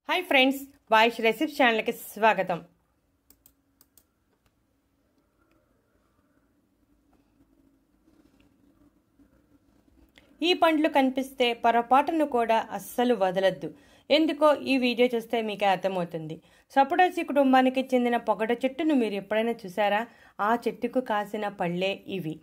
Hi friends, वाइश recipe channel की स्वागतम। ఈ పండ్లు కనిపిస్తే పొరపాటును కూడా అస్సలు వదలొద్దు. ఎందుకో ఈ వీడియో చూస్తే మీకు అర్థమవుతుంది. సపోటాసి కుటుంబానికి చెందిన పొగడ చెట్టును మీరు ఎప్పుడైనా చూసారా? ఆ చెట్టుకు కాసిన పళ్ళే ఇవి.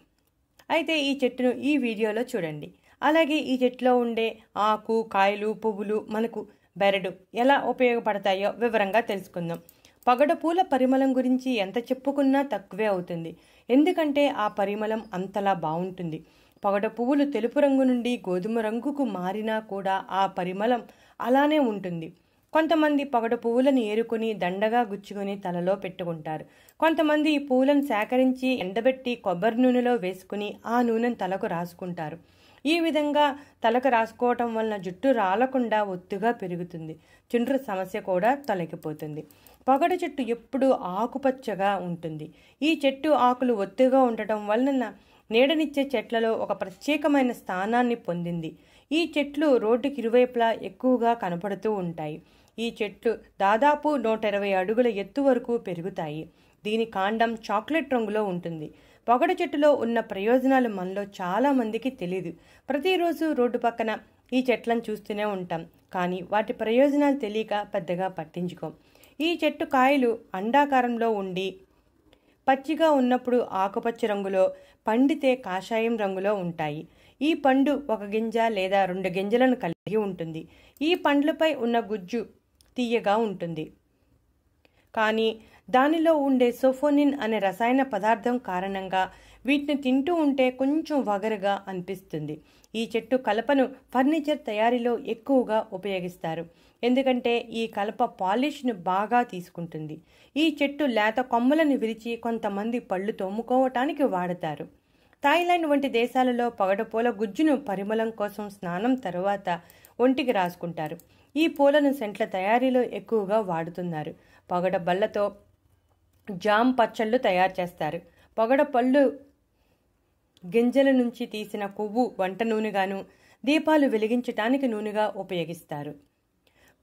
అయితే ఈ చెట్టును ఈ వీడియోలో చూడండి. అలాగే ఈ చెట్టులో ఉండే ఆకు, కాయలు, పువ్వులు మనకు బెరడు ఎలా ఉపయోగపడతాయో వివరంగా తెలుసుకుందాం. పొగడ పూల పరిమళం గురించి ఎంత చెప్పుకున్నా తక్కువే అవుతుంది. ఎందుకంటే ఆ పరిమళం అంతలా బాగుంటుంది. పొగడ పువ్వులు తెలుపు రంగు నుండి గోధుమ రంగుకు మారినా కూడా ఆ పరిమళం అలానే ఉంటుంది. కొంతమంది పొగడ పువ్వులను ఏరుకుని దండగా గుచ్చుకొని తలలో పెట్టుకుంటారు. కొంతమంది ఈ పువ్వులను సేకరించి ఎండబెట్టి కొబ్బరి నూనెలో వేసుకుని ఆ నూనెను తలకు రాసుకుంటారు. ఈ విధంగా తలకు రాసుకోవటం వలన జుట్టు రాలకుండా ఒత్తుగా పెరుగుతుంది. చుండ్రు సమస్య కూడా తొలగిపోతుంది. పొగడ చెట్టు ఎప్పుడూ ఆకుపచ్చగా ఉంటుంది. ఈ చెట్టు ఆకులు ఒత్తుగా ఉండటం వలన నీడనిచ్చే చెట్లలో ఒక ప్రత్యేకమైన స్థానాన్ని పొందింది. ఈ చెట్లు రోడ్డుకి ఇరువైపులా ఎక్కువగా కనపడుతూ ఉంటాయి. ఈ చెట్లు దాదాపు 120 అడుగుల ఎత్తు వరకు పెరుగుతాయి. దీని కాండం చాక్లెట్ రంగులో ఉంటుంది. పొగడ చెట్టులో ఉన్న ప్రయోజనాలు మనలో చాలా మందికి తెలియదు. ప్రతిరోజు రోడ్డు పక్కన ఈ చెట్లను చూస్తూనే ఉంటాం, కానీ వాటి ప్రయోజనాలు తెలియక పెద్దగా పట్టించుకోం. ఈ చెట్టు కాయలు అండాకారంలో ఉండి పచ్చిగా ఉన్నప్పుడు ఆకుపచ్చ రంగులో, పండితే కాషాయం రంగులో ఉంటాయి. ఈ పండు ఒక గింజ లేదా 2 గింజలను కలిగి ఉంటుంది. ఈ పండ్లపై ఉన్న గుజ్జు తీయగా ఉంటుంది, కానీ దానిలో ఉండే సోఫోనిన్ అనే రసాయన పదార్థం కారణంగా వీటిని తింటూ ఉంటే కొంచెం వగరుగా అనిపిస్తుంది. ఈ చెట్టు కలపను ఫర్నిచర్ తయారీలో ఎక్కువగా ఉపయోగిస్తారు. ఎందుకంటే ఈ కలప పాలిష్ను బాగా తీసుకుంటుంది. ఈ చెట్టు లేత కొమ్మలను విరిచి కొంతమంది పళ్ళు తోముకోవటానికి వాడతారు. థాయిలాండ్ వంటి దేశాలలో పొగడ పూల గుజ్జును పరిమళం కోసం స్నానం తర్వాత ఒంటికి రాసుకుంటారు. ఈ పూలను సెంట్ల తయారీలో ఎక్కువగా వాడుతున్నారు. పొగడ బల్లతో జామ్ పచ్చళ్ళు తయారు చేస్తారు. పొగడ పళ్ళు గింజల నుంచి తీసిన కొవ్వు వంట నూనెగాను, దీపాలు వెలిగించటానికి నూనెగా ఉపయోగిస్తారు.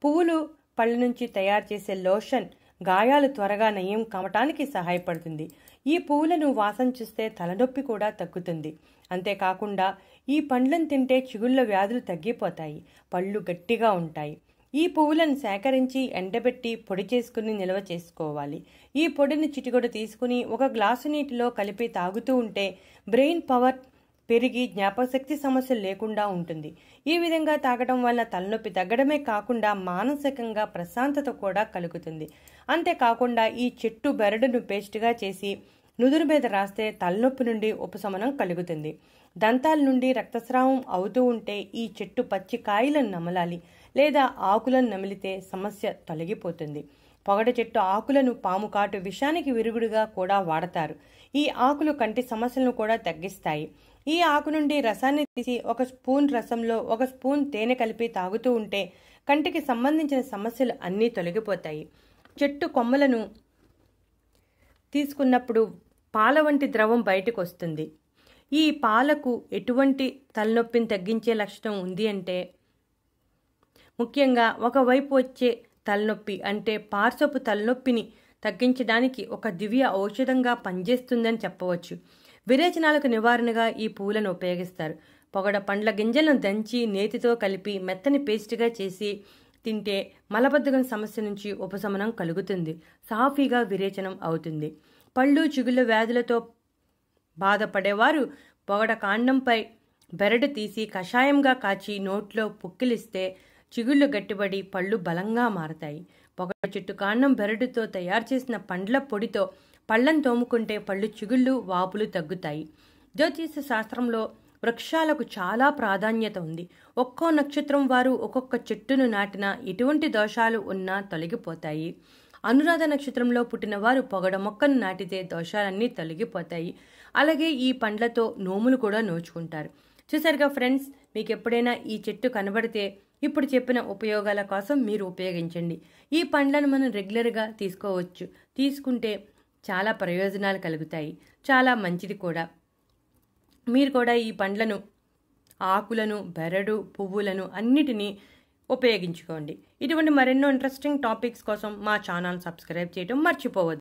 పువ్వులు పళ్ళ నుంచి తయారు చేసే లోషన్ గాయాలు త్వరగా నయం కావటానికి సహాయపడుతుంది. ఈ పువ్వులను వాసన చూస్తే తలనొప్పి కూడా తగ్గుతుంది. అంతేకాకుండా ఈ పండ్లను తింటే చిగుళ్ళ వ్యాధులు తగ్గిపోతాయి, పళ్ళు గట్టిగా ఉంటాయి. ఈ పువ్వులను సేకరించి ఎండబెట్టి పొడి చేసుకుని నిల్వ చేసుకోవాలి. ఈ పొడిని చిటికొడు తీసుకుని ఒక గ్లాసు నీటిలో కలిపి తాగుతూ ఉంటే బ్రెయిన్ పవర్ పెరిగి జ్ఞాపకశక్తి సమస్యలు లేకుండా ఉంటుంది. ఈ విధంగా తాగడం వల్ల తలనొప్పి తగ్గడమే కాకుండా మానసికంగా ప్రశాంతత కూడా కలుగుతుంది. అంతేకాకుండా ఈ చెట్టు బెరడును పేస్ట్గా చేసి నుదురు మీద రాస్తే తలనొప్పి నుండి ఉపశమనం కలుగుతుంది. దంతాల నుండి రక్తస్రావం అవుతూ ఉంటే ఈ చెట్టు పచ్చి కాయలను నమలాలి లేదా ఆకులను నమిలితే సమస్య తొలగిపోతుంది. పొగడ చెట్టు ఆకులను పాము కాటు విషానికి విరుగుడుగా కూడా వాడతారు. ఈ ఆకులు కంటి సమస్యలను కూడా తగ్గిస్తాయి. ఈ ఆకు నుండి రసాన్ని తీసి 1 స్పూన్ రసంలో 1 స్పూన్ తేనె కలిపి తాగుతూ ఉంటే కంటికి సంబంధించిన సమస్యలు అన్నీ తొలగిపోతాయి. చెట్టు కొమ్మలను తీసుకున్నప్పుడు పాల వంటి ద్రవం బయటకు వస్తుంది. ఈ పాలకు ఎటువంటి తలనొప్పిని తగ్గించే లక్షణం ఉంది అంటే, ముఖ్యంగా ఒకవైపు వచ్చే తలనొప్పి అంటే పార్శ్వపు తలనొప్పిని తగ్గించడానికి ఒక దివ్య ఔషధంగా పనిచేస్తుందని చెప్పవచ్చు. విరేచనాలకు నివారణగా ఈ పువ్వులను ఉపయోగిస్తారు. పొగడ పండ్ల గింజలను దంచి నేతితో కలిపి మెత్తని పేస్ట్గా చేసి తింటే మలబద్ధకం సమస్య నుంచి ఉపశమనం కలుగుతుంది. సాఫీగా విరేచనం అవుతుంది. పళ్ళు చిగుళ్ళ వ్యాధులతో బాధపడేవారు పొగడ కాండంపై బెరడు తీసి కషాయంగా కాచి నోట్లో పుక్కిలిస్తే చిగుళ్ళు గట్టిపడి పళ్ళు బలంగా మారతాయి. పొగడ చెట్టు కాండం బెరడుతో తయారు చేసిన పండ్ల పొడితో పళ్ళను తోముకుంటే పళ్ళు చిగుళ్ళు వాపులు తగ్గుతాయి. జ్యోతిష శాస్త్రంలో వృక్షాలకు చాలా ప్రాధాన్యత ఉంది. ఒక్కో నక్షత్రం వారు ఒక్కొక్క చెట్టును నాటినా ఎటువంటి దోషాలు ఉన్నా తొలగిపోతాయి. అనురాధ నక్షత్రంలో పుట్టిన వారు పొగడ మొక్కను నాటితే దోషాలన్నీ తొలగిపోతాయి. అలాగే ఈ పండ్లతో నోములు కూడా నోచుకుంటారు. చూసారుగా ఫ్రెండ్స్, మీకు ఎప్పుడైనా ఈ చెట్టు కనబడితే ఇప్పుడు చెప్పిన ఉపయోగాల కోసం మీరు ఉపయోగించండి. ఈ పండ్లను మనం రెగ్యులర్గా తీసుకోవచ్చు. తీసుకుంటే చాలా ప్రయోజనాలు కలుగుతాయి, చాలా మంచిది కూడా. మీరు కూడా ఈ పండ్లను, ఆకులను, బెరడు, పువ్వులను అన్నిటినీ ఉపయోగించుకోండి. ఇటువంటి మరెన్నో ఇంట్రెస్టింగ్ టాపిక్స్ కోసం మా ఛానల్ సబ్స్క్రైబ్ చేయడం మర్చిపోవద్దు.